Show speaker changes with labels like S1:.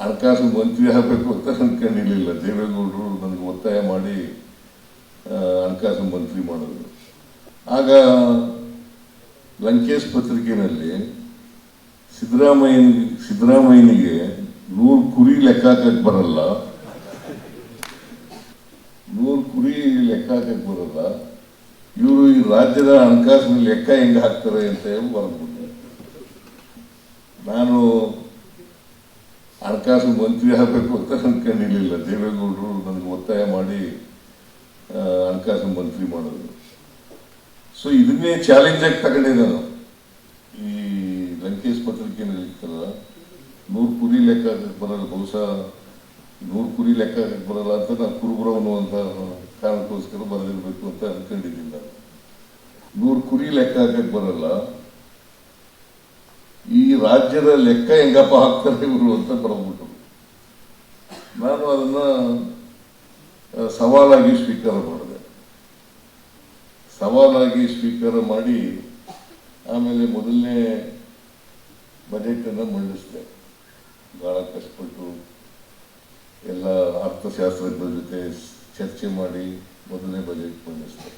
S1: ಹಣಕಾಸು ಮಂತ್ರಿ ಆಗಬೇಕು ಅಂತ ಅನ್ಕೊಂಡಿರ್ಲಿಲ್ಲ. ದೇವೇಗೌಡರು ನನಗೆ ಒತ್ತಾಯ ಮಾಡಿ ಹಣಕಾಸು ಮಂತ್ರಿ ಮಾಡಿದ್ರು. ಆಗ ಲಂಕೇಶ್ ಪತ್ರಿಕೆಯಲ್ಲಿ ಸಿದ್ದರಾಮಯ್ಯನಿಗೆ 100 ಕುರಿ ಲೆಕ್ಕ ಹಾಕಕ್ ಬರಲ್ಲ, 100 ಕುರಿ ಲೆಕ್ಕ ಹಾಕಕ್ ಬರಲ್ಲ, ಇವರು ಈ ರಾಜ್ಯದ ಹಣಕಾಸಿನ ಲೆಕ್ಕ ಹೆಂಗ ಹಾಕ್ತಾರೆ ಅಂತ ಹೇಳಿ ಬರೆದ್ಬಿಟ್ಟು, ನಾನು ಹಣಕಾಸು ಮಂತ್ರಿ ಆಗಬೇಕು ಅಂತ ಅನ್ಕೊಂಡಿರ್ಲಿಲ್ಲ. ದೇವೇಗೌಡರು ನನಗೆ ಒತ್ತಾಯ ಮಾಡಿ ಹಣಕಾಸು ಮಂತ್ರಿ ಮಾಡಿದ್ರು. ಸೊ ಇದನ್ನೇ ಚಾಲೆಂಜ್ ಆಗಿ ತಗೊಂಡೆ ನಾನು. ಈ ಲಂಕೇಶ್ ಪತ್ರಿಕೆಯಲ್ಲಿ ಇರ್ತಲ್ಲ, 100 ಕುರಿ ಲೆಕ್ಕ ಹಾಕಕ್ ಬರಲ್ಲ, ಬಹುಶಃ 100 ಕುರಿ ಲೆಕ್ಕ ಹಾಕಕ್ ಬರಲ್ಲ ಅಂತ ನಾನು ಕುರುಬುರ ಅನ್ನುವಂತ ಕಾರಣಕ್ಕೋಸ್ಕರ ಬರೆದಿರ್ಬೇಕು ಅಂತ ಅನ್ಕೊಂಡಿದ್ದೀನಿ. ನಾನು 100 ಕುರಿ ಲೆಕ್ಕ ಹಾಕಕ್ ಬರಲ್ಲ, ಈ ರಾಜ್ಯದ ಲೆಕ್ಕ ಹೆಂಗಪ್ಪ ಹಾಕ್ತಾರೆ ಇವರು ಅಂತ ಬರೆದ್ಬಿಟ್ಟು ನಾನು ಅದನ್ನ ಸವಾಲಾಗಿ ಸ್ವೀಕಾರ ಮಾಡಿದೆ. ಸವಾಲಾಗಿ ಸ್ವೀಕಾರ ಮಾಡಿ ಆಮೇಲೆ ಮೊದಲನೇ ಬಜೆಟ್ ಅನ್ನ ಮಂಡಿಸಿದೆ. ಬಹಳ ಕಷ್ಟಪಟ್ಟು ಎಲ್ಲ ಅರ್ಥಶಾಸ್ತ್ರಜ್ಞರ ಜೊತೆ ಚರ್ಚೆ ಮಾಡಿ ಮೊದಲನೇ ಬಜೆಟ್ ಮಂಡಿಸಿದೆ.